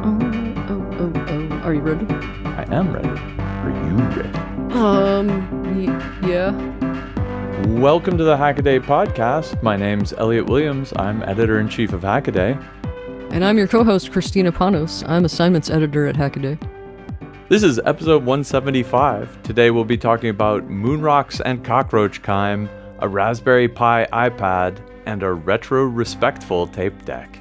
Are you ready? I am ready. Are you ready? Yeah. Welcome to the Hackaday podcast. My name's Elliot Williams. I'm editor-in-chief of Hackaday. And I'm your co-host, Kristina Panos. I'm assignments editor at Hackaday. This is episode 175. Today we'll be talking about Moonrocks and Cockroach Chyme, a Raspberry Pi iPad, and a retro-respectful tape deck.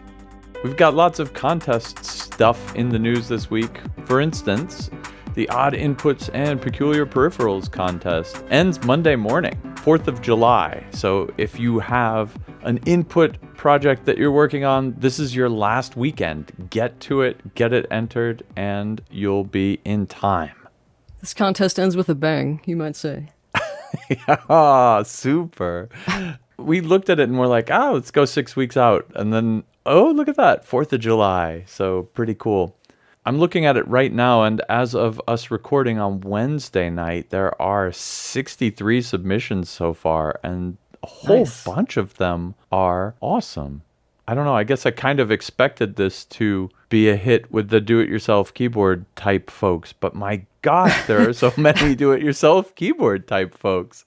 We've got lots of contest stuff in the news this week. For instance, the Odd Inputs and Peculiar Peripherals contest ends Monday morning, 4th of July. So if you have an input project that you're working on, this is your last weekend. Get to it, get it entered, and you'll be in time. This contest ends with a bang, you might say. Yeah, super. We looked at it and we're like, let's go 6 weeks out. And then, look at that, 4th of July. So pretty cool. I'm looking at it right now, and as of us recording on Wednesday night, there are 63 submissions so far, and a whole bunch of them are awesome. I don't know, I guess I kind of expected this to be a hit with the do-it-yourself keyboard type folks, but my gosh, there are so many do-it-yourself keyboard type folks.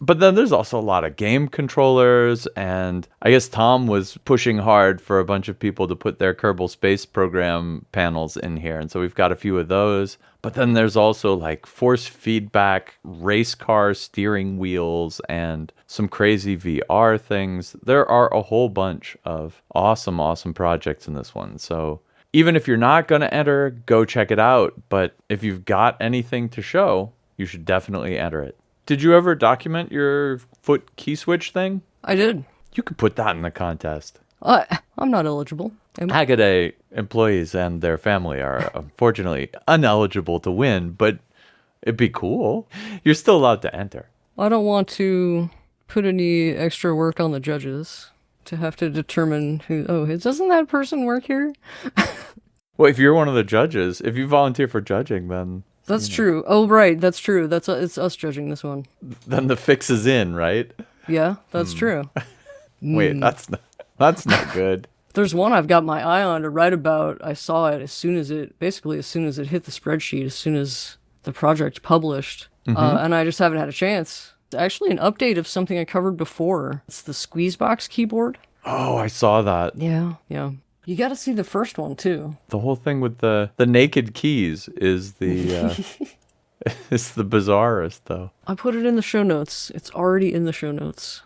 But then there's also a lot of game controllers, and I guess Tom was pushing hard for a bunch of people to put their Kerbal Space Program panels in here, and so we've got a few of those. But then there's also like force feedback, race car steering wheels, and some crazy VR things. There are a whole bunch of awesome projects in this one. So even if you're not going to enter, go check it out. But if you've got anything to show, you should definitely enter it. Did you ever document your foot key switch thing? I did. You could put that in the contest. I'm not eligible. Hackaday employees and their family are unfortunately ineligible to win, but it'd be cool. You're still allowed to enter. I don't want to put any extra work on the judges to have to determine who, doesn't that person work here? Well, if you're one of the judges, if you volunteer for judging, then... That's true. Oh, right. That's true. It's us judging this one. Then the fix is in, right? Yeah, that's true. Wait, that's not good. There's one I've got my eye on to write about. I saw it as soon as it hit the spreadsheet, as soon as the project published. And I just haven't had a chance. It's actually an update of something I covered before. It's the Squeezebox keyboard. Oh, I saw that. Yeah. You got to see the first one, too. The whole thing with the naked keys is the is the bizarrest, though. I put it in the show notes. It's already in the show notes.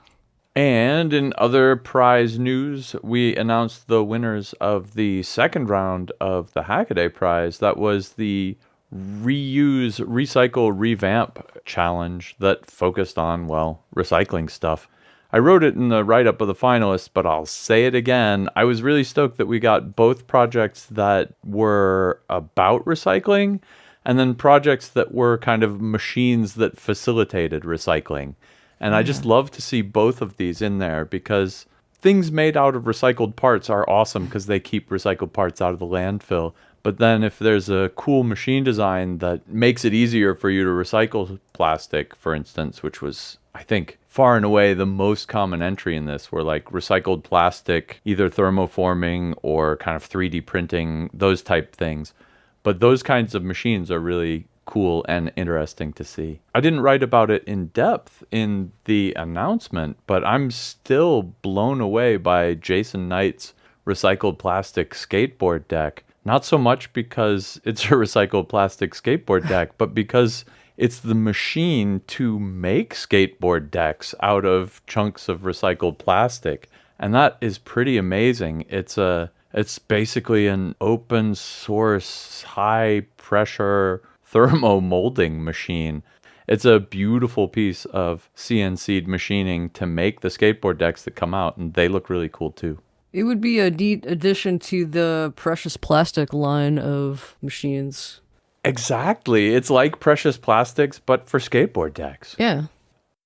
And in other prize news, we announced the winners of the second round of the Hackaday Prize. That was the Reuse, Recycle, Revamp challenge that focused on, recycling stuff. I wrote it in the write-up of the finalists, but I'll say it again. I was really stoked that we got both projects that were about recycling and then projects that were kind of machines that facilitated recycling. And I just love to see both of these in there because things made out of recycled parts are awesome because they keep recycled parts out of the landfill. But then if there's a cool machine design that makes it easier for you to recycle plastic, for instance, which was, I think, far and away the most common entry in this, were like recycled plastic, either thermoforming or kind of 3D printing, those type things. But those kinds of machines are really cool and interesting to see. I didn't write about it in depth in the announcement, but I'm still blown away by Jason Knight's recycled plastic skateboard deck. Not so much because it's a recycled plastic skateboard deck, but because it's the machine to make skateboard decks out of chunks of recycled plastic. And that is pretty amazing. It's basically an open source, high pressure thermo molding machine. It's a beautiful piece of CNC'd machining to make the skateboard decks that come out, and they look really cool too. It would be a neat addition to the Precious Plastic line of machines. Exactly. It's like Precious Plastics, but for skateboard decks. Yeah.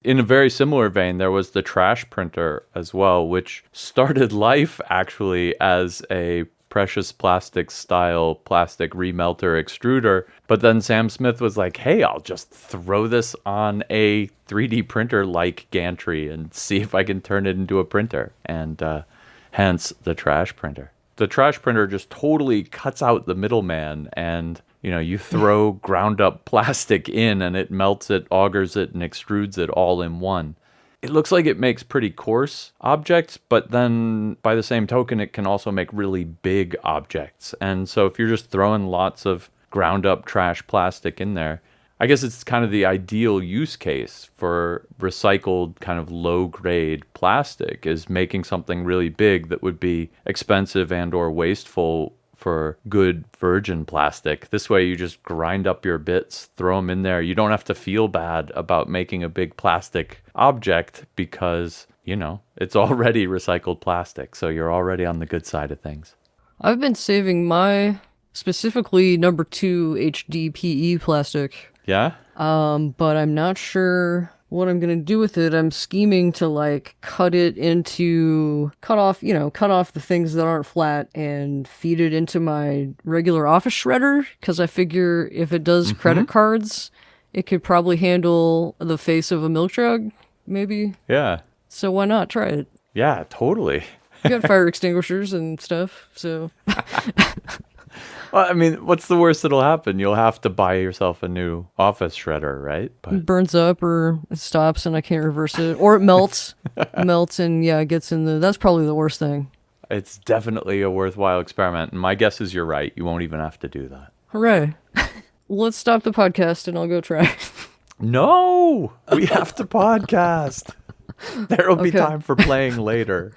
In a very similar vein, there was the trash printer as well, which started life actually as a Precious Plastics style plastic remelter extruder. But then Sam Smith was like, hey, I'll just throw this on a 3D printer like gantry and see if I can turn it into a printer. And hence the trash printer. the trash printer just totally cuts out the middleman, and you throw ground up plastic in and it melts it, augers it, and extrudes it all in one. It looks like it makes pretty coarse objects, but then by the same token, it can also make really big objects. And so if you're just throwing lots of ground up trash plastic in there, I guess it's kind of the ideal use case for recycled kind of low grade plastic, is making something really big that would be expensive and or wasteful for good virgin plastic. This way you just grind up your bits, throw them in there. You don't have to feel bad about making a big plastic object because, it's already recycled plastic. So you're already on the good side of things. I've been saving my specifically number 2 HDPE plastic. Yeah? But I'm not sure what I'm going to do with it. I'm scheming to cut off the things that aren't flat and feed it into my regular office shredder. Cause I figure if it does credit cards, it could probably handle the face of a milk jug, maybe. Yeah. So why not try it? Yeah, totally. You got fire extinguishers and stuff, so. Well, I mean, what's the worst that'll happen? You'll have to buy yourself a new office shredder, right? But it burns up or it stops and I can't reverse it. Or it melts. And it gets in that's probably the worst thing. It's definitely a worthwhile experiment. And my guess is you're right. You won't even have to do that. Hooray. Let's stop the podcast and I'll go try. No! We have to podcast. There'll be time for playing later.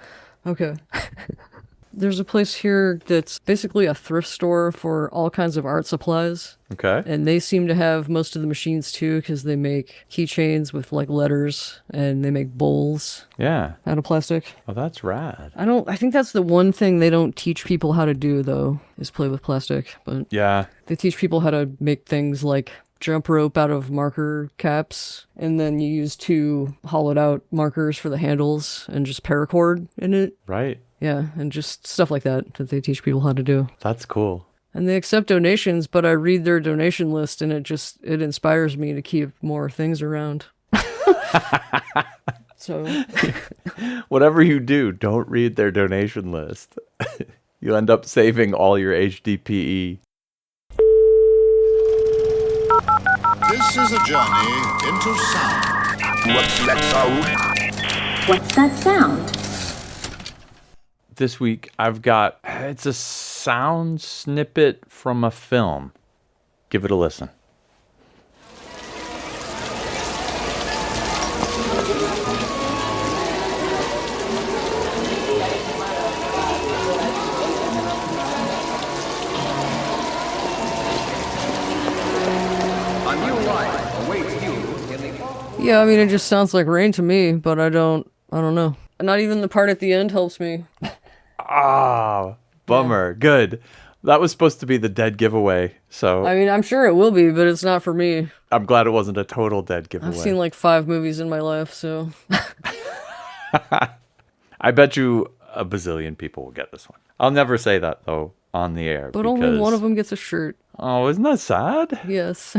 Okay. There's a place here that's basically a thrift store for all kinds of art supplies. Okay. And they seem to have most of the machines too, because they make keychains with letters and they make bowls. Yeah. Out of plastic. Oh, that's rad. I think that's the one thing they don't teach people how to do though, is play with plastic. But yeah. They teach people how to make things like jump rope out of marker caps, and then you use 2 hollowed out markers for the handles and just paracord in it. Right. Yeah, and just stuff like that they teach people how to do. That's cool. And they accept donations, but I read their donation list and it inspires me to keep more things around. So whatever you do, don't read their donation list. You end up saving all your HDPE. This is a journey into sound. What's that sound? What's that sound? This week it's a sound snippet from a film. Give it a listen. yeah, I mean it just sounds like rain to me, but I don't know. Not even the part at the end helps me. Ah, bummer. Yeah. Good. That was supposed to be the dead giveaway, so... I mean, I'm sure it will be, but it's not for me. I'm glad it wasn't a total dead giveaway. I've seen 5 movies in my life, so... I bet you a bazillion people will get this one. I'll never say that, though, on the air. But only one of them gets a shirt. Oh, isn't that sad? Yes.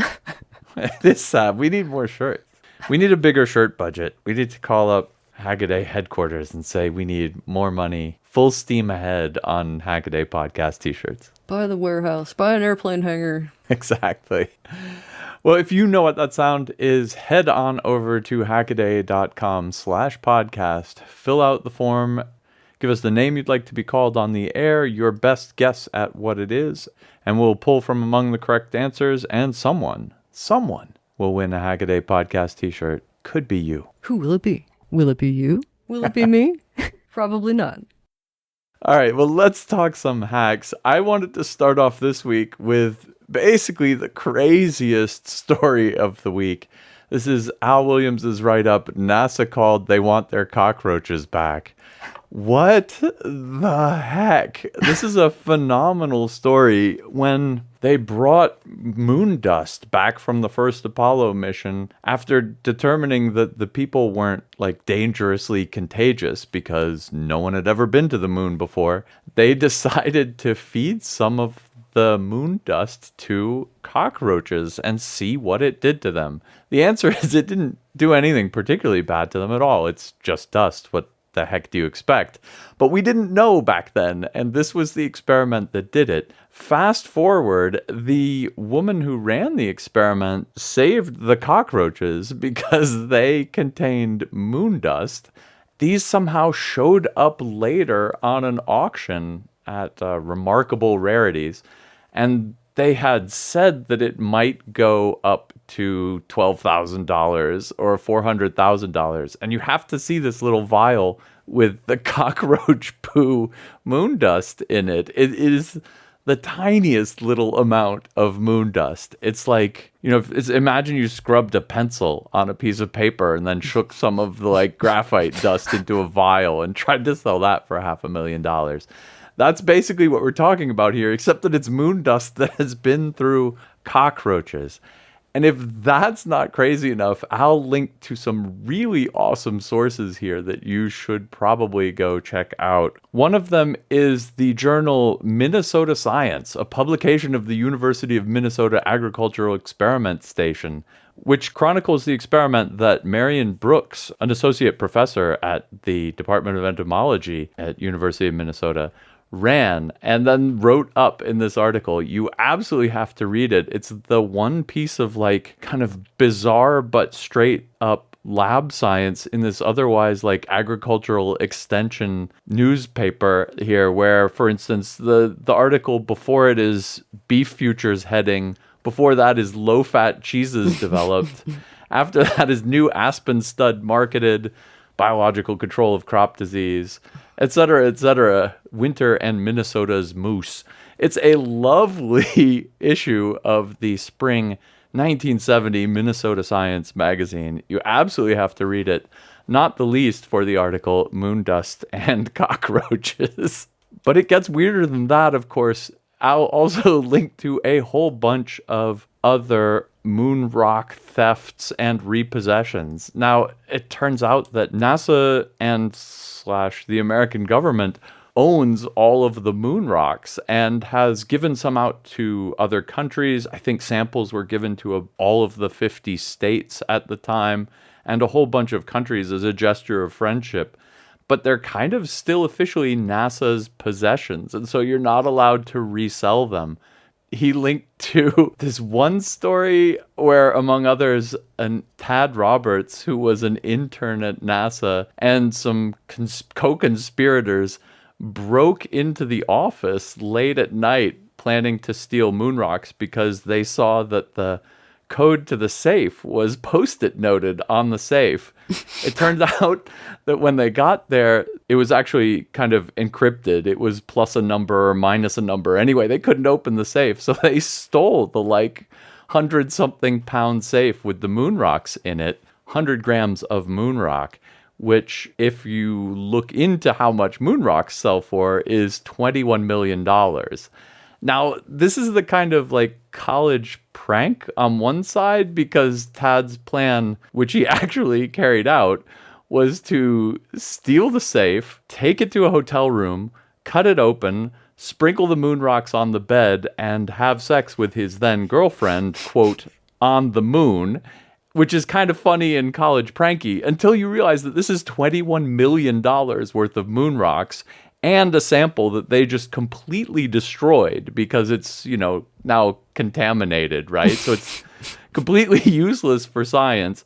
It is sad. We need more shirts. We need a bigger shirt budget. We need to call up Hackaday headquarters and say we need more money, full steam ahead on Hackaday podcast t-shirts. Buy the warehouse, buy an airplane hangar. Exactly. Well, if you know what that sound is, head on over to hackaday.com/podcast, fill out the form, give us the name you'd like to be called on the air, your best guess at what it is, and we'll pull from among the correct answers, and someone will win a Hackaday podcast t-shirt. Could be you. Who will it be? Will it be you? Will it be me? Probably not. All right, well, let's talk some hacks. I wanted to start off this week with basically the craziest story of the week. This is Al Williams' write-up, NASA called, they want their cockroaches back. What the heck? This is a phenomenal story. When they brought moon dust back from the first Apollo mission after determining that the people weren't dangerously contagious because no one had ever been to the moon before, they decided to feed some of the moon dust to cockroaches and see what it did to them. The answer is it didn't do anything particularly bad to them at all. It's just dust. What the heck do you expect? But we didn't know back then, and this was the experiment that did it. Fast forward, the woman who ran the experiment saved the cockroaches because they contained moon dust. These somehow showed up later on an auction at Remarkable Rarities, and they had said that it might go up to $12,000 or $400,000. And you have to see this little vial with the cockroach poo moon dust in it. It is the tiniest little amount of moon dust. It's like, imagine you scrubbed a pencil on a piece of paper and then shook some of the like graphite dust into a vial and tried to sell that for $500,000. That's basically what we're talking about here, except that it's moon dust that has been through cockroaches. And if that's not crazy enough, I'll link to some really awesome sources here that you should probably go check out. One of them is the journal Minnesota Science, a publication of the University of Minnesota Agricultural Experiment Station, which chronicles the experiment that Marion Brooks, an associate professor at the Department of Entomology at University of Minnesota, ran and then wrote up in this article. You absolutely have to read it. It's the one piece of like kind of bizarre but straight up lab science in this otherwise like agricultural extension newspaper here, where, for instance, the article before it is beef futures heading, before that is low-fat cheeses developed, after that is new aspen stud marketed, biological control of crop disease, etc., winter and Minnesota's moose. It's a lovely issue of the spring 1970 Minnesota Science magazine. You absolutely have to read it, not the least for the article Moon Dust and Cockroaches. But it gets weirder than that, of course. I'll also link to a whole bunch of other moon rock thefts and repossessions. Now, it turns out that NASA and the American government owns all of the moon rocks and has given some out to other countries. I think samples were given to all of the 50 states at the time and a whole bunch of countries as a gesture of friendship. But they're kind of still officially NASA's possessions, and so you're not allowed to resell them. He linked to this one story where, among others, Tad Roberts, who was an intern at NASA, and some co-conspirators broke into the office late at night planning to steal moon rocks because they saw that the code to the safe was post-it noted on the safe. It turns out that when they got there, it was actually kind of encrypted. It was plus a number or minus a number. Anyway, they couldn't open the safe, so they stole the 100-something pound safe with the moon rocks in it, 100 grams of moon rock, which, if you look into how much moon rocks sell for, is $21 million. Now, this is the kind of college prank on one side, because Tad's plan, which he actually carried out, was to steal the safe, take it to a hotel room, cut it open, sprinkle the moon rocks on the bed, and have sex with his then girlfriend, quote, on the moon, which is kind of funny and college pranky, until you realize that this is $21 million worth of moon rocks and a sample that they just completely destroyed because it's, now contaminated, right? So it's completely useless for science.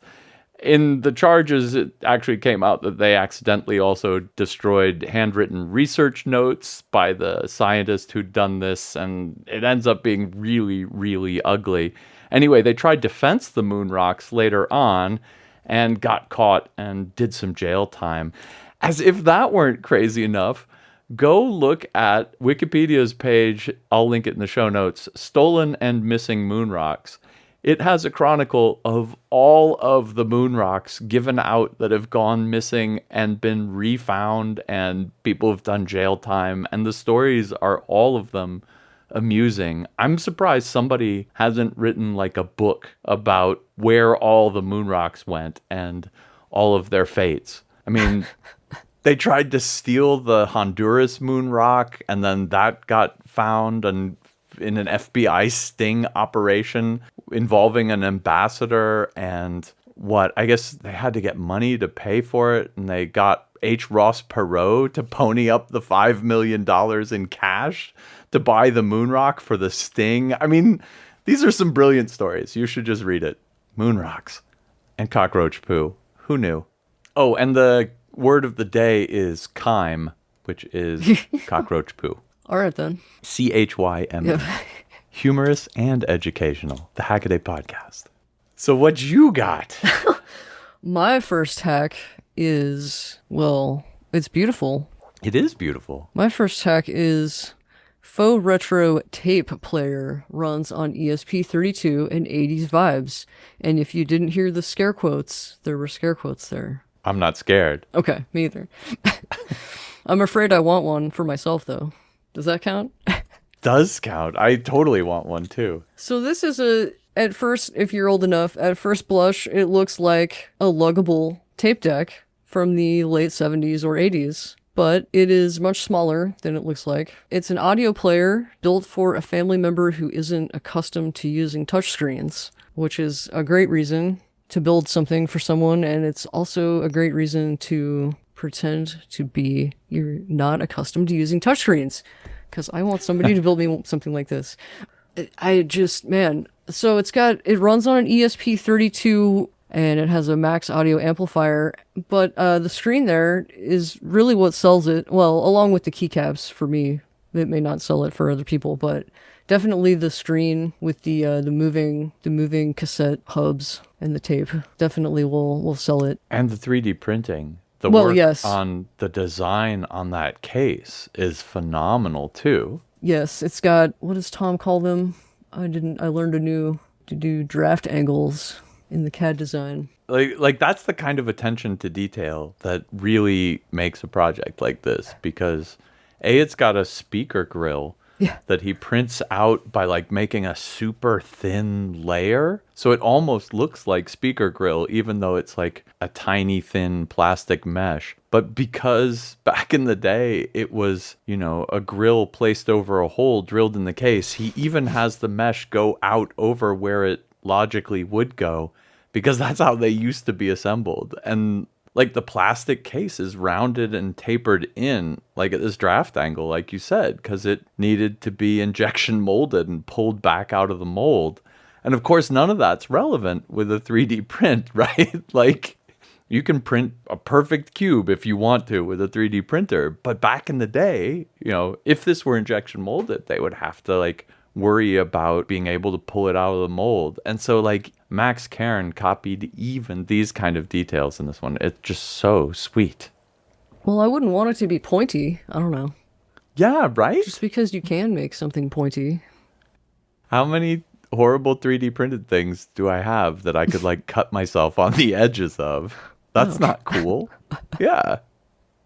In the charges, it actually came out that they accidentally also destroyed handwritten research notes by the scientist who'd done this, and it ends up being really, really ugly. Anyway, they tried to fence the moon rocks later on and got caught and did some jail time. As if that weren't crazy enough, go look at Wikipedia's page, I'll link it in the show notes, Stolen and Missing Moon Rocks. It has a chronicle of all of the moon rocks given out that have gone missing and been refound, and people have done jail time, and the stories are, all of them, amusing. I'm surprised somebody hasn't written a book about where all the moon rocks went and all of their fates. I mean, they tried to steal the Honduras moon rock, and then that got found in an FBI sting operation involving an ambassador, and I guess they had to get money to pay for it, and they got H. Ross Perot to pony up the $5 million in cash to buy the Moonrock for the Sting. I mean, these are some brilliant stories. You should just read it. Moonrocks and cockroach poo. Who knew? Oh, and the word of the day is chyme, which is cockroach poo. All right, then. Chyme. Yep. Humorous and educational. The Hackaday Podcast. So what you got? My first hack is, well, it's beautiful. It is beautiful. My first hack is faux retro tape player runs on ESP32 and 80s vibes. And if you didn't hear the scare quotes, there were scare quotes there. I'm not scared. Okay, me either. I'm afraid I want one for myself, though. Does that count? Does count. I totally want one, too. So this is at first, if you're old enough, at first blush, it looks like a luggable tape deck from the late 70s or 80s. But it is much smaller than it looks like. It's an audio player built for a family member who isn't accustomed to using touchscreens, which is a great reason to build something for someone, and it's also a great reason to pretend to be you're not accustomed to using touchscreens, because I want somebody to build me something like this. I just, man, so it runs on an ESP32 and it has a max audio amplifier, but the screen there is really what sells it. Well, along with the keycaps for me, it may not sell it for other people, but definitely the screen with the moving cassette hubs and the tape definitely will sell it. And the 3D printing. The Well, work yes. on the design on that case is phenomenal too. Yes, it's got, what does Tom call them? I learned to do draft angles in the CAD design. Like that's the kind of attention to detail that really makes a project like this, because it's got a speaker grill that he prints out by like making a super thin layer. So it almost looks like speaker grill, even though it's like a tiny thin plastic mesh. But because back in the day, it was, a grill placed over a hole drilled in the case, he even has the mesh go out over where it logically would go, because that's how they used to be assembled. And like the plastic case is rounded and tapered in, like at this draft angle, like you said, because it needed to be injection molded and pulled back out of the mold. And of course, none of that's relevant with a 3D print, right? Like you can print a perfect cube if you want to with a 3D printer. But back in the day, if this were injection molded, they would have to like worry about being able to pull it out of the mold. And so like Max Cairn copied even these kind of details in this one. It's just so sweet. Well, I wouldn't want it to be pointy. I don't know. Yeah, right? Just because you can make something pointy. How many horrible 3D printed things do I have that I could like cut myself on the edges of? That's not cool. Yeah.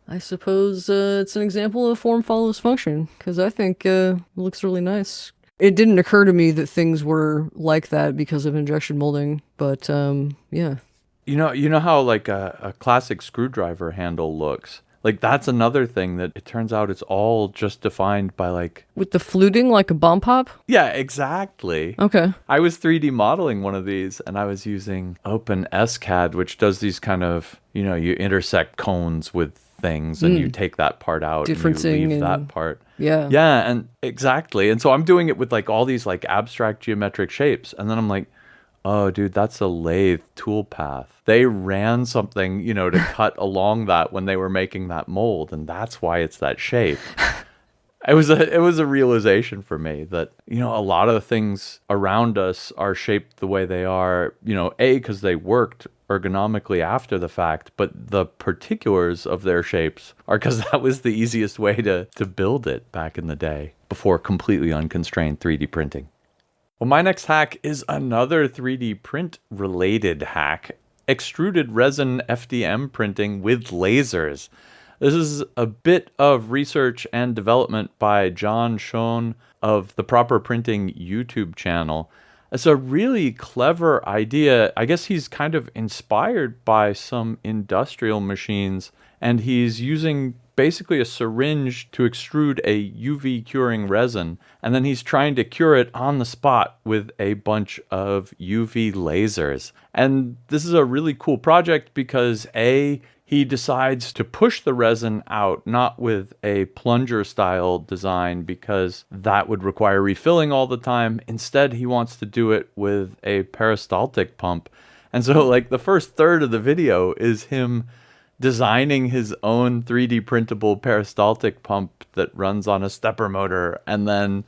I suppose it's an example of form follows function, because I think it looks really nice. It didn't occur to me that things were like that because of injection molding, but yeah. You know how like a classic screwdriver handle looks? Like that's another thing that it turns out it's all just defined by like... With the fluting like a bomb pop? Yeah, exactly. Okay. I was 3D modeling one of these and I was using OpenSCAD, which does these kind of, you intersect cones with things and you take that part out and you leave that part. Yeah. Yeah, and exactly. And so I'm doing it with like all these like abstract geometric shapes. And then I'm like, oh, dude, that's a lathe toolpath. They ran something, to cut along that when they were making that mold. And that's why it's that shape. It was a realization for me that, a lot of the things around us are shaped the way they are, because they worked ergonomically after the fact, but the particulars of their shapes are because that was the easiest way to build it back in the day before completely unconstrained 3D printing. Well, my next hack is another 3D print related hack: extruded resin FDM printing with lasers. This is a bit of research and development by John Schoen of the Proper Printing YouTube channel. It's a really clever idea. I guess he's kind of inspired by some industrial machines, and he's using basically a syringe to extrude a UV curing resin, and then he's trying to cure it on the spot with a bunch of UV lasers. And this is a really cool project because A, he decides to push the resin out, not with a plunger style design because that would require refilling all the time. Instead, he wants to do it with a peristaltic pump. And so like the first third of the video is him designing his own 3D printable peristaltic pump that runs on a stepper motor and then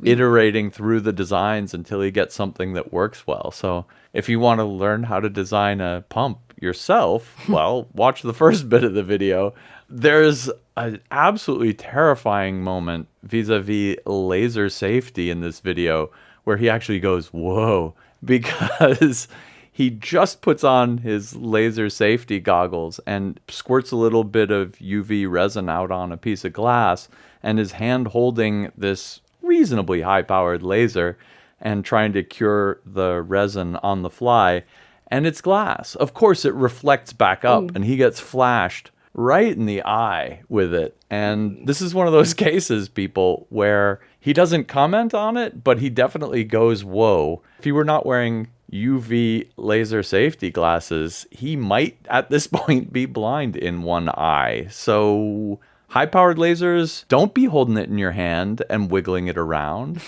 iterating through the designs until he gets something that works well. So if you want to learn how to design a pump yourself, well, watch the first bit of the video. There's an absolutely terrifying moment vis-a-vis laser safety in this video where he actually goes, whoa, because he just puts on his laser safety goggles and squirts a little bit of UV resin out on a piece of glass and is hand holding this reasonably high-powered laser and trying to cure the resin on the fly. And it's glass. Of course, it reflects back up and he gets flashed right in the eye with it. And this is one of those cases, people, where he doesn't comment on it, but he definitely goes, whoa. If he were not wearing UV laser safety glasses, he might at this point be blind in one eye. So high-powered lasers, don't be holding it in your hand and wiggling it around.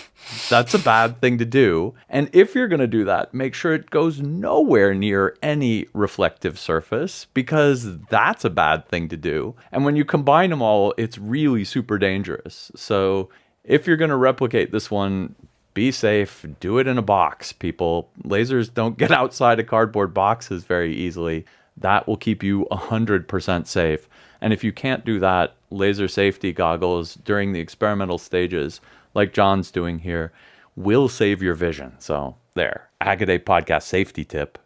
That's a bad thing to do. And if you're going to do that, make sure it goes nowhere near any reflective surface, because that's a bad thing to do. And when you combine them all, it's really super dangerous. So if you're going to replicate this one, be safe. Do it in a box, people. Lasers don't get outside of cardboard boxes very easily. That will keep you 100% safe. And if you can't do that, laser safety goggles during the experimental stages, like John's doing here, will save your vision. So there, Hackaday podcast safety tip.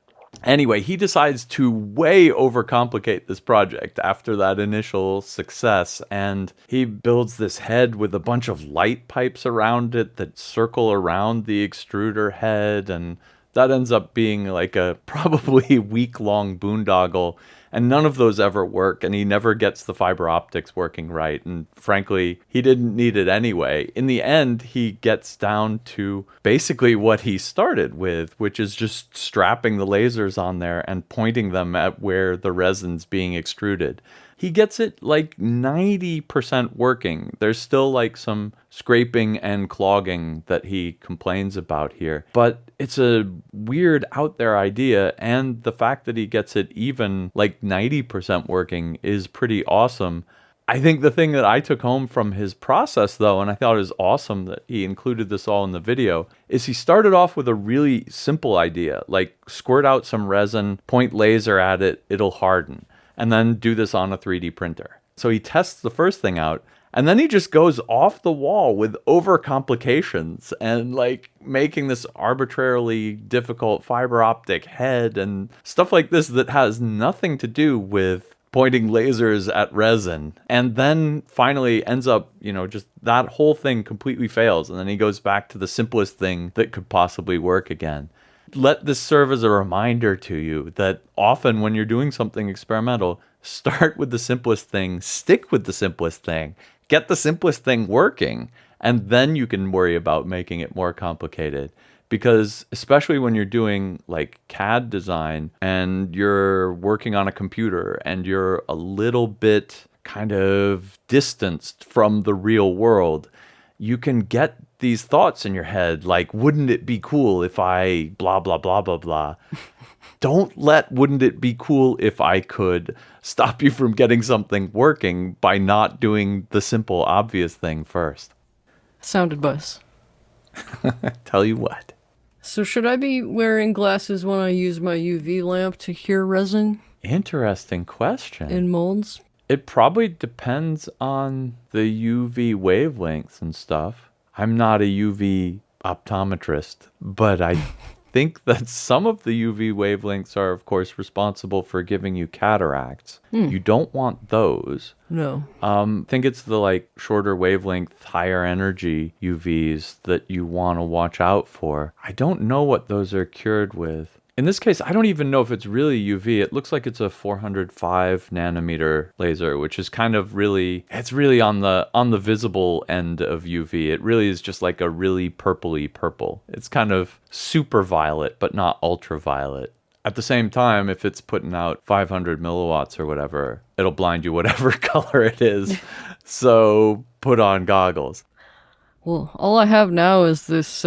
Anyway, he decides to way overcomplicate this project after that initial success, and he builds this head with a bunch of light pipes around it that circle around the extruder head, and that ends up being like a probably week-long boondoggle, and none of those ever work, and he never gets the fiber optics working right, and frankly, he didn't need it anyway. In the end, he gets down to basically what he started with, which is just strapping the lasers on there and pointing them at where the resin's being extruded. He gets it like 90% working. There's still like some scraping and clogging that he complains about here. But it's a weird out there idea, and the fact that he gets it even like 90% working is pretty awesome. I think the thing that I took home from his process, though, and I thought it was awesome that he included this all in the video, is he started off with a really simple idea, like squirt out some resin, point laser at it, it'll harden, and then do this on a 3D printer. So he tests the first thing out, and then he just goes off the wall with overcomplications and like making this arbitrarily difficult fiber optic head and stuff like this that has nothing to do with pointing lasers at resin. And then finally ends up, just that whole thing completely fails. And then he goes back to the simplest thing that could possibly work again. Let this serve as a reminder to you that often when you're doing something experimental, start with the simplest thing, stick with the simplest thing, get the simplest thing working, and then you can worry about making it more complicated. Because especially when you're doing like CAD design and you're working on a computer and you're a little bit kind of distanced from the real world, you can get these thoughts in your head like, wouldn't it be cool if I blah, blah, blah, blah, blah. Don't let wouldn't it be cool if I could stop you from getting something working by not doing the simple, obvious thing first. Sound advice. Tell you what. So should I be wearing glasses when I use my UV lamp to cure resin Interesting question. in molds? It probably depends on the UV wavelengths and stuff. I'm not a UV optometrist, but I think that some of the UV wavelengths are, of course, responsible for giving you cataracts. You don't want those. No. I think it's the like shorter wavelength, higher energy UVs that you want to watch out for. I don't know what those are cured with. In this case, I don't even know if it's really UV. It looks like it's a 405 nanometer laser, which is kind of it's really on the visible end of UV. It really is just like a really purpley purple. It's kind of super violet, but not ultraviolet. At the same time, if it's putting out 500 milliwatts or whatever, it'll blind you whatever color it is. So put on goggles. Well, all I have now is this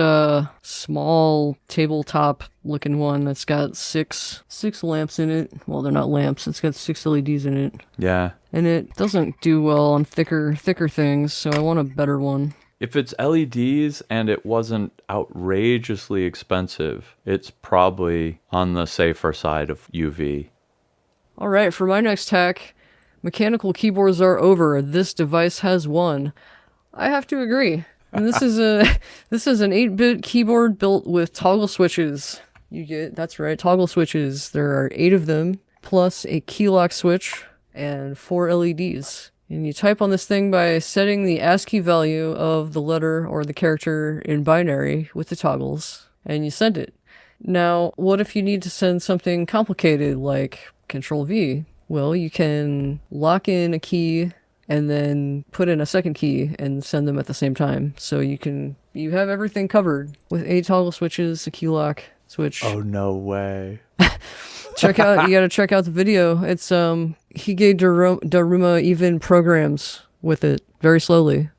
small tabletop looking one that's got six lamps in it. Well, they're not lamps. It's got 6 LEDs in it. Yeah. And it doesn't do well on thicker things, so I want a better one. If it's LEDs and it wasn't outrageously expensive, it's probably on the safer side of UV. All right, for my next hack, mechanical keyboards are over. This device has won. I have to agree. And this is an 8-bit keyboard built with toggle switches. That's right, toggle switches. There are 8 of them, plus a key lock switch and 4 LEDs. And you type on this thing by setting the ASCII value of the letter or the character in binary with the toggles, and you send it. Now, what if you need to send something complicated like Control V? Well, you can lock in a key and then put in a second key and send them at the same time. So you have everything covered with 8 toggle switches, a key lock switch. Oh, no way. You gotta check out the video. It's Hige Daruma even programs with it very slowly,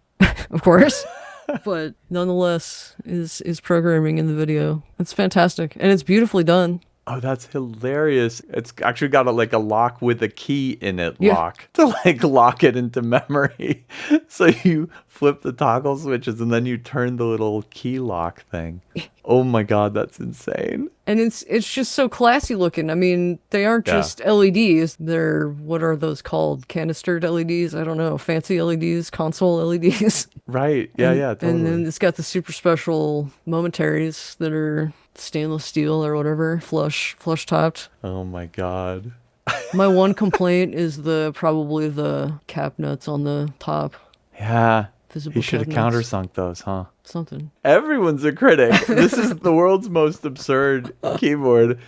of course, but nonetheless is programming in the video. It's fantastic and it's beautifully done. Oh, that's hilarious. It's actually got a lock with a key in it Yeah. lock to lock it into memory. So you flip the toggle switches and then you turn the little key lock thing. Oh my God, that's insane. And it's just so classy looking. I mean, they aren't Yeah. just LEDs. They're, what are those called? Canistered LEDs? I don't know. Fancy LEDs, console LEDs. Right. Yeah, yeah, totally. And then it's got the super special momentaries that are stainless steel or whatever, flush topped. Oh my God. My one complaint is probably the cap nuts on the top. Yeah. Visible He should have cap nuts. countersunk those, huh? Something. Everyone's a critic. This is the world's most absurd keyboard.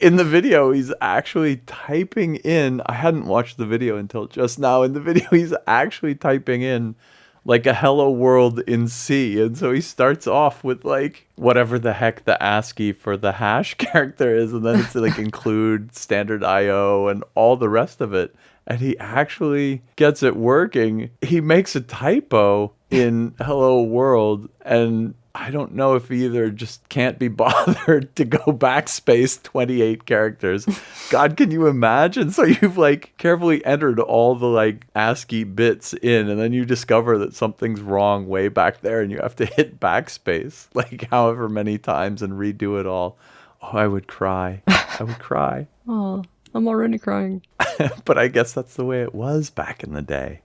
In the video, he's actually typing in. I hadn't watched the video until just now. In the video, he's actually typing in like a hello world in C. And so he starts off with whatever the heck the ASCII for the hash character is. And then it's include standard IO and all the rest of it. And he actually gets it working. He makes a typo in hello world. And I don't know if he either just can't be bothered to go backspace 28 characters. God, can you imagine? So you've carefully entered all the ASCII bits in, and then you discover that something's wrong way back there, and you have to hit backspace however many times and redo it all. Oh, I would cry. I would cry. Oh, I'm already crying. But I guess that's the way it was back in the day.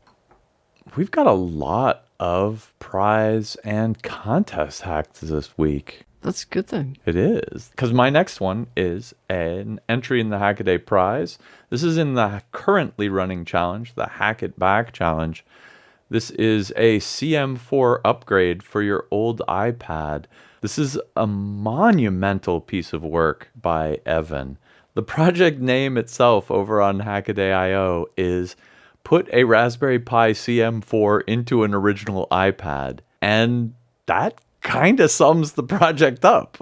We've got a lot of prize and contest hacks this week. That's a good thing. It is. Because my next one is an entry in the Hackaday Prize. This is in the currently running challenge, the Hack It Back challenge. This is a CM4 upgrade for your old iPad. This is a monumental piece of work by Evan. The project name itself over on Hackaday.io is Put a Raspberry Pi CM4 into an original iPad. And that kind of sums the project up.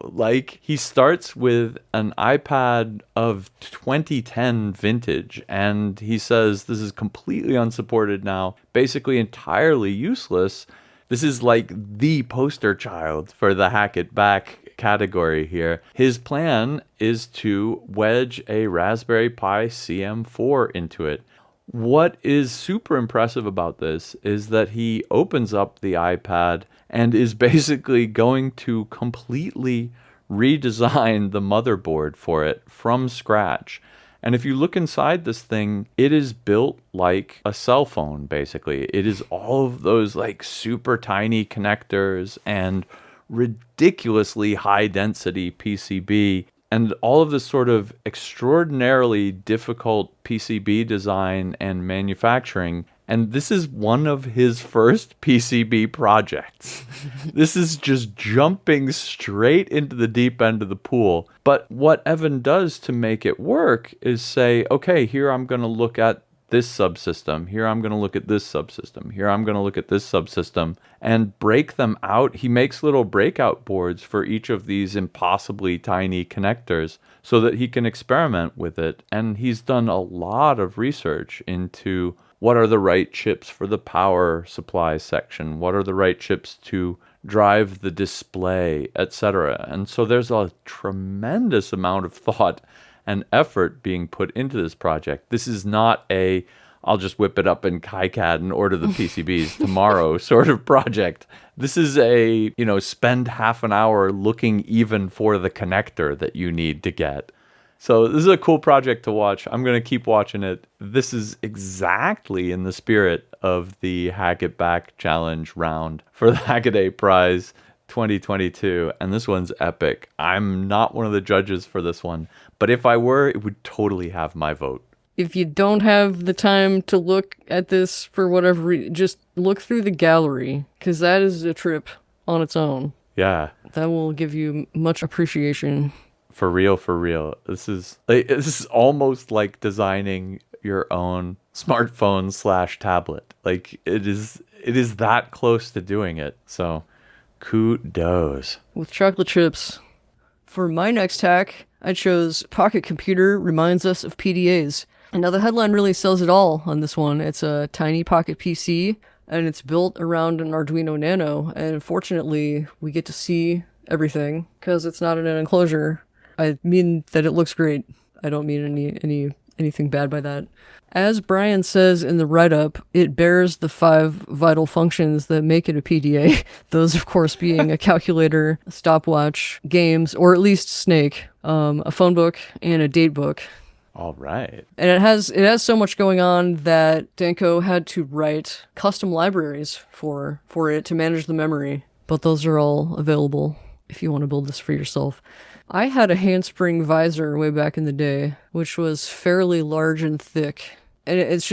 He starts with an iPad of 2010 vintage, and he says this is completely unsupported now, basically entirely useless. This is the poster child for the Hack It Back category here. His plan is to wedge a Raspberry Pi CM4 into it. What is super impressive about this is that he opens up the iPad and is basically going to completely redesign the motherboard for it from scratch. And if you look inside this thing, it is built like a cell phone, basically. It is all of those super tiny connectors and ridiculously high density PCB. And all of this sort of extraordinarily difficult PCB design and manufacturing. And this is one of his first PCB projects. This is just jumping straight into the deep end of the pool. But what Evan does to make it work is say, okay, here I'm going to look at this subsystem. Here I'm going to look at this subsystem. Here I'm going to look at this subsystem and break them out. He makes little breakout boards for each of these impossibly tiny connectors so that he can experiment with it. And he's done a lot of research into what are the right chips for the power supply section, what are the right chips to drive the display, etc. And so there's a tremendous amount of thought and effort being put into this project. This is not a, I'll just whip it up in KiCad and order the PCBs tomorrow sort of project. This is a, spend half an hour looking even for the connector that you need to get. So this is a cool project to watch. I'm going to keep watching it. This is exactly in the spirit of the Hack It Back Challenge round for the Hackaday Prize 2022. And this one's epic. I'm not one of the judges for this one, but if I were, it would totally have my vote. If you don't have the time to look at this for whatever reason, just look through the gallery, because that is a trip on its own. Yeah. That will give you much appreciation. For real, for real. This is almost like designing your own smartphone / tablet. Like it is that close to doing it. So kudos. With chocolate chips. For my next hack, I chose Pocket Computer Reminds Us of PDAs. And now the headline really sells it all on this one. It's a tiny pocket PC, and it's built around an Arduino Nano. And fortunately, we get to see everything because it's not in an enclosure. I mean that it looks great. I don't mean anything bad by that. As Brian says in the write-up, it bears the 5 vital functions that make it a PDA. Those, of course, being a calculator, a stopwatch, games, or at least Snake, a phone book, and a date book. All right. And it has so much going on that Danko had to write custom libraries for it to manage the memory. But those are all available if you want to build this for yourself. I had a handspring visor way back in the day, which was fairly large and thick. And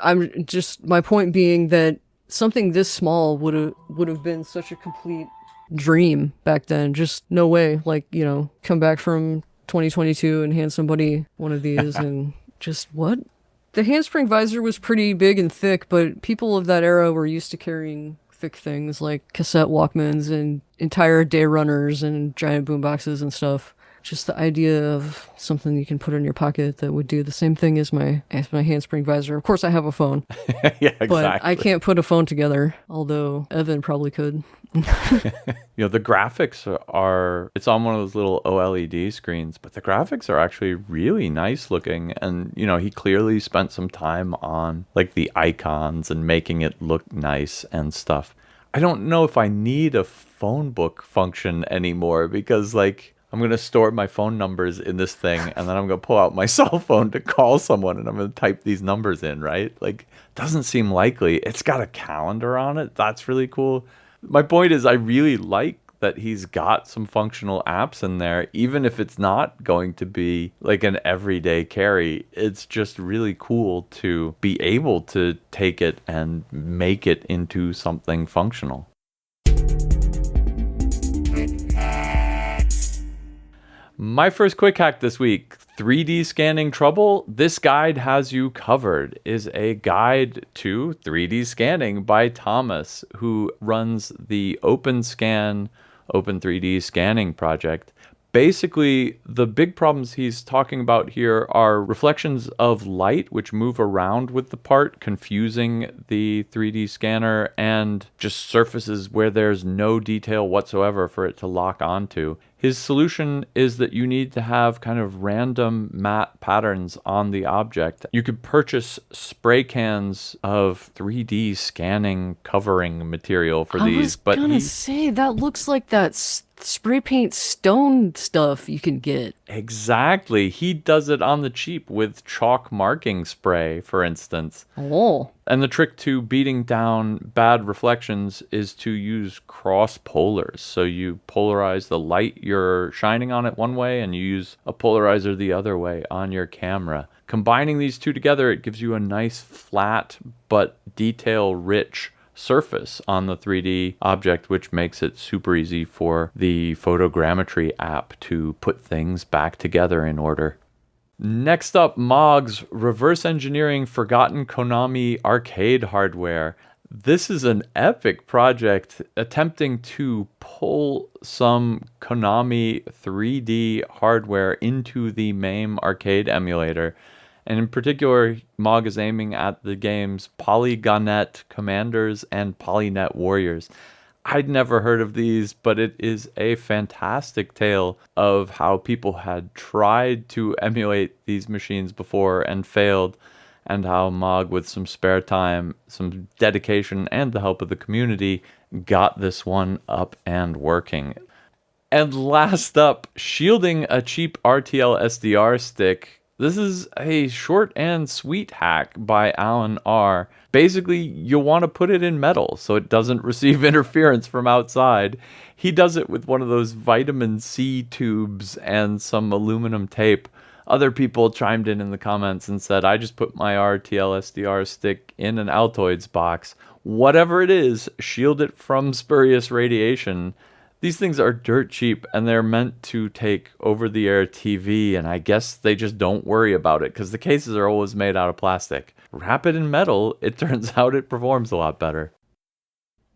I'm just my point being that something this small would have been such a complete dream back then. Just no way. Like, come back from 2022 and hand somebody one of these and just what? The handspring visor was pretty big and thick, but people of that era were used to carrying thick things like cassette Walkmans and entire day runners and giant boomboxes and stuff. Just the idea of something you can put in your pocket that would do the same thing as my handspring visor. Of course, I have a phone. Yeah, exactly. But I can't put a phone together, although Evan probably could. The graphics are, it's on one of those little OLED screens, but the graphics are actually really nice looking. And, he clearly spent some time on like the icons and making it look nice and stuff. I don't know if I need a phone book function anymore because I'm going to store my phone numbers in this thing and then I'm going to pull out my cell phone to call someone and I'm going to type these numbers in, right? Doesn't seem likely. It's got a calendar on it. That's really cool. My point is I really like that he's got some functional apps in there, even if it's not going to be like an everyday carry. It's just really cool to be able to take it and make it into something functional. My first quick hack this week, 3D scanning trouble? This guide has you covered, is a guide to 3D scanning by Thomas, who runs the OpenScan Open 3D scanning project. Basically, the big problems he's talking about here are reflections of light which move around with the part, confusing the 3D scanner, and just surfaces where there's no detail whatsoever for it to lock onto. His solution is that you need to have kind of random matte patterns on the object. You could purchase spray cans of 3D scanning covering material for these. But I was gonna say, that looks like that spray paint stone stuff you can get. Exactly. He does it on the cheap with chalk marking spray, for instance. Oh. And the trick to beating down bad reflections is to use cross polars. So you polarize the light you're shining on it one way and you use a polarizer the other way on your camera. Combining these two together, it gives you a nice flat but detail-rich surface on the 3D object, which makes it super easy for the photogrammetry app to put things back together in order. Next up, Mog's reverse engineering forgotten Konami arcade hardware. This is an epic project attempting to pull some Konami 3D hardware into the MAME arcade emulator. And in particular, Mog is aiming at the games Polygonet Commanders and Polynet Warriors. I'd never heard of these, but it is a fantastic tale of how people had tried to emulate these machines before and failed, and how Mog, with some spare time, some dedication, and the help of the community, got this one up and working. And last up, shielding a cheap RTL SDR stick. This is a short and sweet hack by Alan R. Basically, you want to put it in metal so it doesn't receive interference from outside. He does it with one of those vitamin C tubes and some aluminum tape. Other people chimed in the comments and said, I just put my RTL SDR stick in an Altoids box. Whatever it is, shield it from spurious radiation. These things are dirt cheap, and they're meant to take over-the-air TV, and I guess they just don't worry about it, because the cases are always made out of plastic. Wrap it in metal, it turns out it performs a lot better.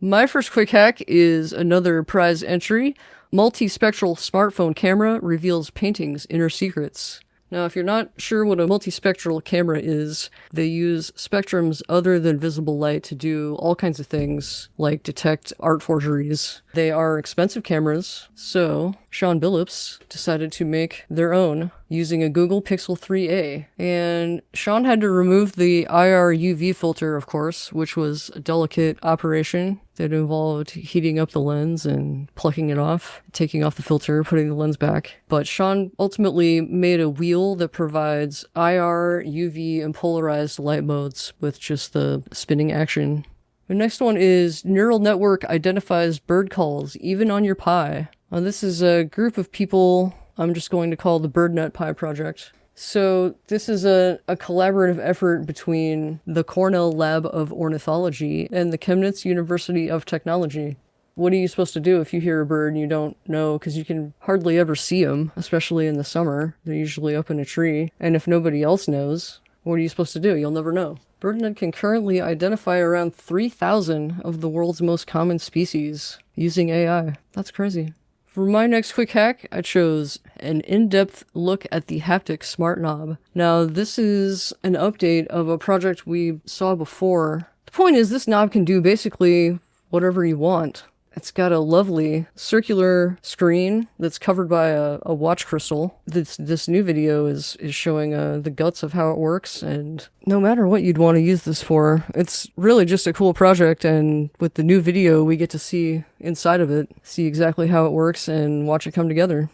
My first quick hack is another prize entry. Multispectral smartphone camera reveals painting's inner secrets. Now, if you're not sure what a multispectral camera is, they use spectrums other than visible light to do all kinds of things, like detect art forgeries. They are expensive cameras, so Sean Billups decided to make their own using a Google Pixel 3a. And Sean had to remove the IR UV filter, of course, which was a delicate operation that involved heating up the lens and plucking it off, taking off the filter, putting the lens back. But Sean ultimately made a wheel that provides IR, UV, and polarized light modes with just the spinning action. The next one is Neural Network identifies bird calls even on your Pi. This is a group of people I'm just going to call the BirdNet Pi project. So this is a collaborative effort between the Cornell Lab of Ornithology and the Chemnitz University of Technology. What are you supposed to do if you hear a bird and you don't know? Because you can hardly ever see them, especially in the summer. They're usually up in a tree. And if nobody else knows, what are you supposed to do? You'll never know. BirdNet can currently identify around 3,000 of the world's most common species using AI. That's crazy. For my next quick hack, I chose an in-depth look at the haptic smart knob. Now, this is an update of a project we saw before. The point is, this knob can do basically whatever you want. It's got a lovely circular screen that's covered by a watch crystal. This new video is showing the guts of how it works, and no matter what you'd want to use this for, it's really just a cool project, and with the new video we get to see inside of it, see exactly how it works, and watch it come together.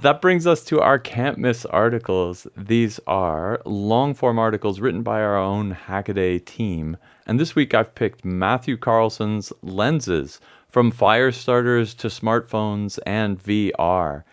That brings us to our can't miss articles. These are long-form articles written by our own Hackaday team. And this week I've picked Matthew Carlson's Lenses, from fire starters to smartphones and VR.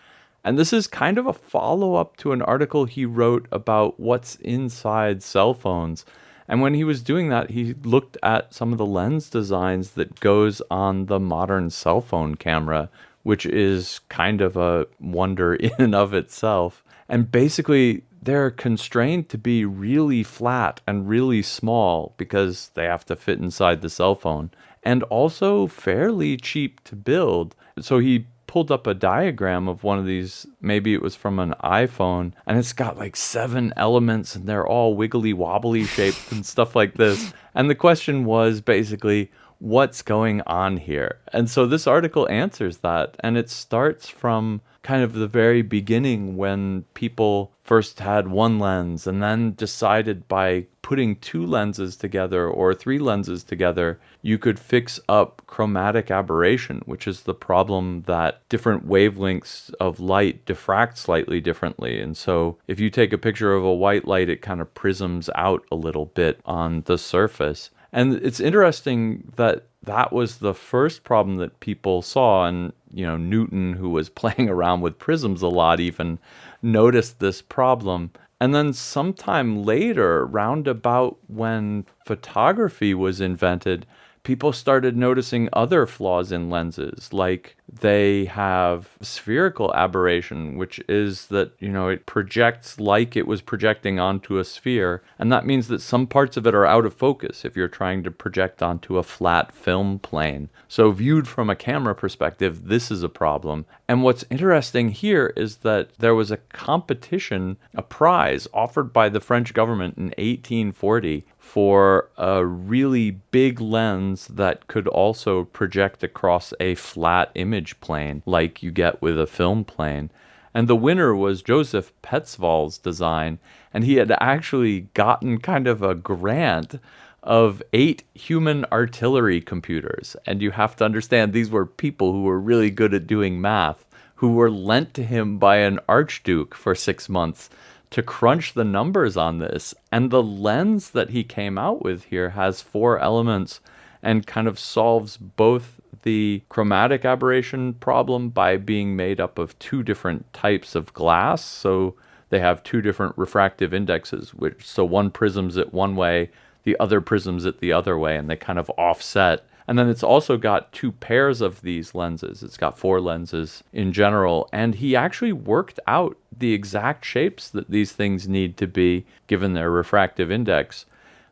And this is kind of a follow-up to an article he wrote about what's inside cell phones. And when he was doing that, he looked at some of the lens designs that goes on the modern cell phone camera, which is kind of a wonder in and of itself. And basically, they're constrained to be really flat and really small because they have to fit inside the cell phone, and also fairly cheap to build. So he pulled up a diagram of one of these, maybe it was from an iPhone, and it's got like 7 elements and they're all wiggly wobbly shaped and stuff like this. And the question was basically, what's going on here? And so this article answers that, and it starts from kind of the very beginning when people first had one lens and then decided by putting 2 lenses together or 3 lenses together, you could fix up chromatic aberration, which is the problem that different wavelengths of light diffract slightly differently. And so if you take a picture of a white light, it kind of prisms out a little bit on the surface. And it's interesting that that was the first problem that people saw, and Newton, who was playing around with prisms a lot, even noticed this problem. And then sometime later, round about when photography was invented, people started noticing other flaws in lenses, like they have spherical aberration, which is that, it projects like it was projecting onto a sphere. And that means that some parts of it are out of focus if you're trying to project onto a flat film plane. So viewed from a camera perspective, this is a problem. And what's interesting here is that there was a competition, a prize offered by the French government in 1840 for a really big lens that could also project across a flat image plane like you get with a film plane. And the winner was Joseph Petzvald's design, and he had actually gotten kind of a grant of 8 human artillery computers. And you have to understand, these were people who were really good at doing math, who were lent to him by an archduke for 6 months to crunch the numbers on this. And the lens that he came out with here has 4 elements and kind of solves both the chromatic aberration problem by being made up of 2 different types of glass. So they have 2 different refractive indexes, so one prisms it one way, the other prisms it the other way, and they kind of offset. And then it's also got 2 pairs of these lenses. It's got 4 lenses in general. And he actually worked out the exact shapes that these things need to be given their refractive index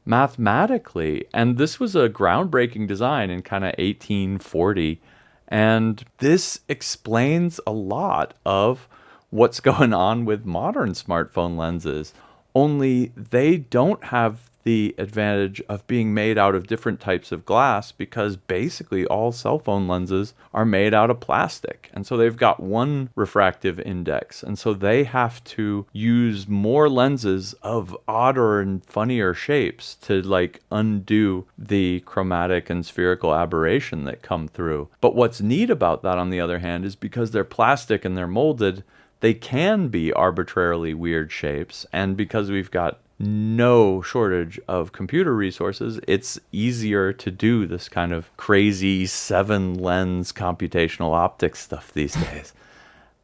mathematically. And this was a groundbreaking design in kind of 1840. And this explains a lot of what's going on with modern smartphone lenses. Only they don't have the advantage of being made out of different types of glass, because basically all cell phone lenses are made out of plastic. And so they've got 1 refractive index. And so they have to use more lenses of odder and funnier shapes to undo the chromatic and spherical aberration that come through. But what's neat about that, on the other hand, is because they're plastic and they're molded, they can be arbitrarily weird shapes. And because we've got no shortage of computer resources, it's easier to do this kind of crazy 7-lens computational optics stuff these days.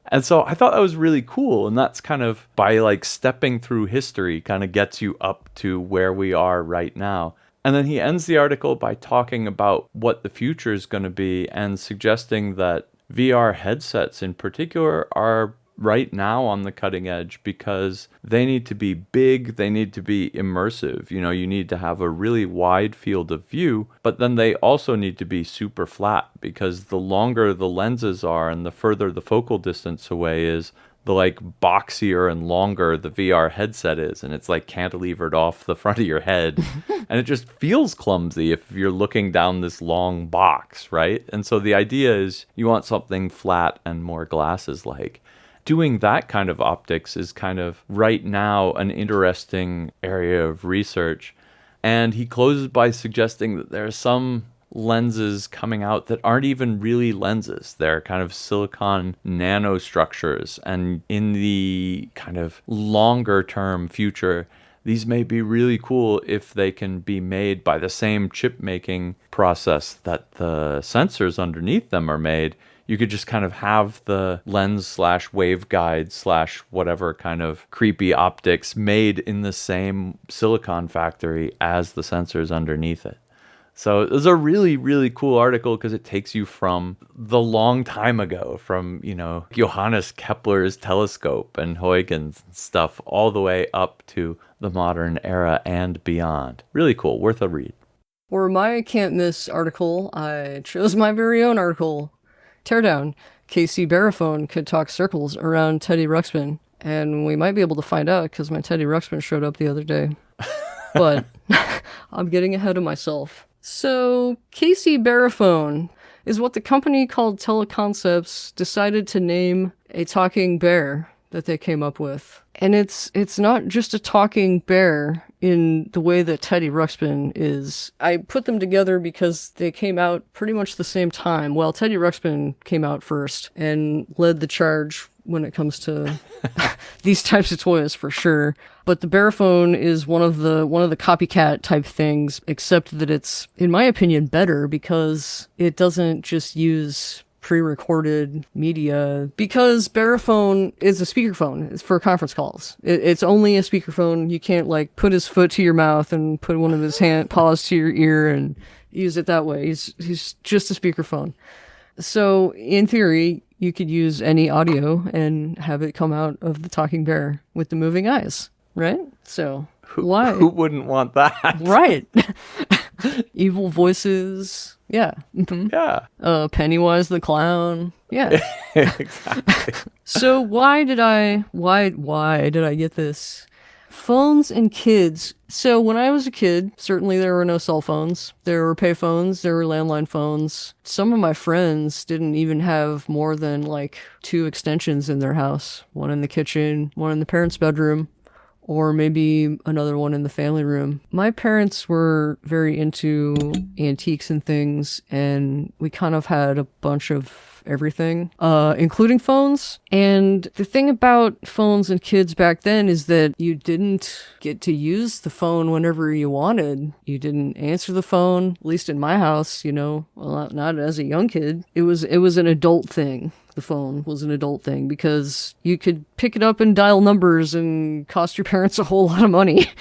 And so I thought that was really cool. And that's kind of, by stepping through history, kind of gets you up to where we are right now. And then he ends the article by talking about what the future is going to be and suggesting that VR headsets in particular are right now on the cutting edge, because they need to be big, they need to be immersive. You need to have a really wide field of view, but then they also need to be super flat, because the longer the lenses are and the further the focal distance away is, the boxier and longer the VR headset is, and it's cantilevered off the front of your head. And it just feels clumsy if you're looking down this long box, right? And so the idea is you want something flat and more glasses-like. Doing that kind of optics is kind of right now an interesting area of research. And he closes by suggesting that there are some lenses coming out that aren't even really lenses. They're kind of silicon nanostructures. And in the kind of longer term future, these may be really cool if they can be made by the same chip making process that the sensors underneath them are made. You could just kind of have the lens / waveguide / whatever kind of creepy optics made in the same silicon factory as the sensors underneath it. So it's a really, really cool article, because it takes you from the long time ago, from, Johannes Kepler's telescope and Huygens and stuff, all the way up to the modern era and beyond. Really cool, worth a read. For my can't miss article, I chose my very own article. Teardown. KC Barophone could talk circles around Teddy Ruxpin. And we might be able to find out, because my Teddy Ruxpin showed up the other day. But I'm getting ahead of myself. So, KC Barophone is what the company called Teleconcepts decided to name a talking bear that they came up with. And it's not just a talking bear in the way that Teddy Ruxpin is. I put them together because they came out pretty much the same time. Well, Teddy Ruxpin came out first and led the charge when it comes to these types of toys, for sure. But the Barophone is one of the copycat type things, except that it's, in my opinion, better, because it doesn't just use pre-recorded media, because Barophone is a speakerphone. It's for conference calls. It's only a speakerphone. You can't put his foot to your mouth and put one of his paws to your ear and use it that way. He's just a speakerphone. So in theory, you could use any audio and have it come out of the talking bear with the moving eyes, right? So why? Who wouldn't want that? Right. Evil voices. Yeah. Mm-hmm. Yeah. Pennywise the clown. Yeah. Exactly. So why did I get this? Phones and kids. So when I was a kid, certainly there were no cell phones. There were pay phones, there were landline phones. Some of my friends didn't even have more than like 2 extensions in their house. One in the kitchen, one in the parents' bedroom, or maybe another one in the family room. My parents were very into antiques and things, and we kind of had a bunch of everything, including phones. And the thing about phones and kids back then is that you didn't get to use the phone whenever you wanted. You didn't answer the phone, at least in my house, well, not as a young kid. It was an adult thing. The phone was an adult thing because you could pick it up and dial numbers and cost your parents a whole lot of money.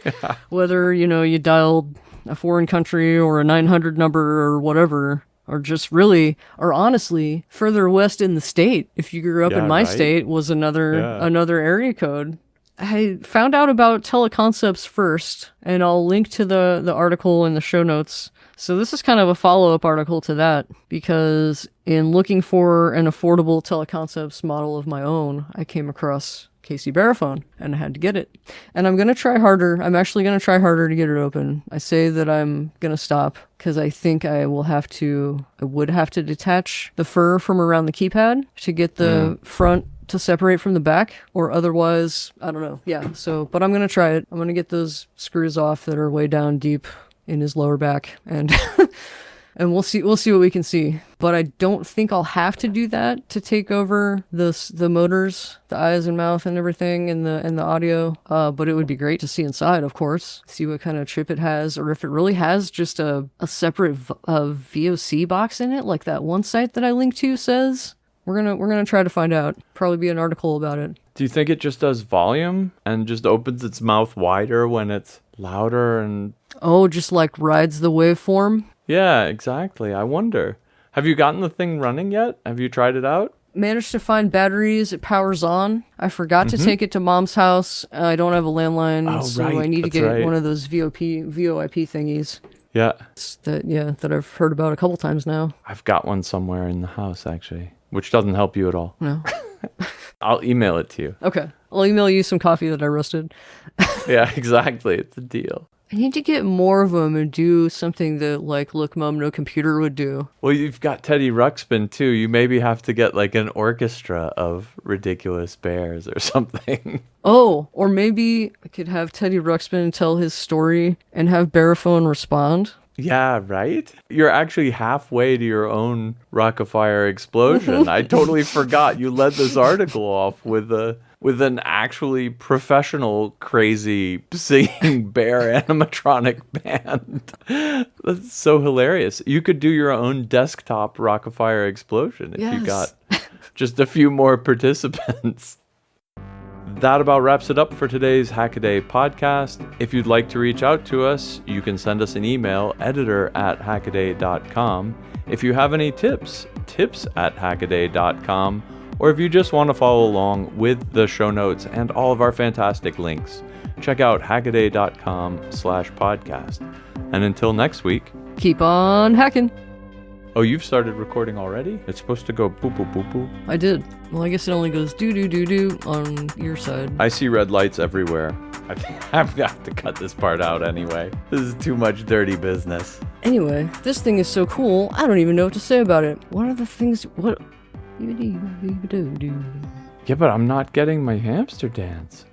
Yeah. Whether, you dialed a foreign country or a 900 number or whatever, or just really, or honestly, further west in the state, if you grew up in my state, was another area code. I found out about teleconcepts first, and I'll link to the article in the show notes. So this is kind of a follow-up article to that, because in looking for an affordable teleconcepts model of my own, I came across Casey Barophone, and I had to get it. And I'm going to try harder. I'm actually going to try harder to get it open. I say that I'm going to stop because I think I would have to detach the fur from around the keypad to get the front to separate from the back, or otherwise, I don't know. Yeah, but I'm going to try it. I'm going to get those screws off that are way down deep in his lower back, and and we'll see what we can see. But I don't think I'll have to do that to take over the motors, the eyes and mouth and everything, and the audio. But it would be great to see inside, of course. See what kind of chip it has, or if it really has just a separate VOC box in it, like that one site that I linked to says. We're gonna try to find out. Probably be an article about it. Do you think it just does volume and just opens its mouth wider when it's louder and... Oh, just like rides the waveform? Yeah, exactly. I wonder. Have you gotten the thing running yet? Have you tried it out? Managed to find batteries. It powers on. I forgot to take it to Mom's house. I don't have a landline, so I need to get one of those VoIP thingies. Yeah. That I've heard about a couple times now. I've got one somewhere in the house, actually, which doesn't help you at all. No. I'll email it to you. Okay. I'll email you some coffee that I roasted. Yeah, exactly. It's a deal. I need to get more of them and do something that, like, Look Mom, No Computer would do. Well, you've got Teddy Ruxpin, too. You maybe have to get, like, an orchestra of ridiculous bears or something. Oh, or maybe I could have Teddy Ruxpin tell his story and have Barophone respond. Yeah, right? You're actually halfway to your own Rockafire explosion. I totally forgot you led this article off with an actually professional, crazy singing bear animatronic band. That's so hilarious. You could do your own desktop Rockafire explosion if you got just a few more participants. That about wraps it up for today's Hackaday podcast. If you'd like to reach out to us, you can send us an email, editor@hackaday.com. If you have any tips at hackaday.com. Or if you just want to follow along with the show notes and all of our fantastic links, check out hackaday.com/podcast. And until next week, keep on hacking. Oh, you've started recording already? It's supposed to go boop, boop, boop, boop. I did. Well, I guess it only goes do on your side. I see red lights everywhere. I think I've got to cut this part out anyway. This is too much dirty business. Anyway, this thing is so cool, I don't even know what to say about it. What are the things... What... Yeah, but I'm not getting my hamster dance.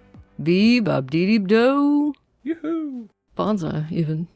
Bee-bop-dee-deep-do. Yoo-hoo. Bonsai, even.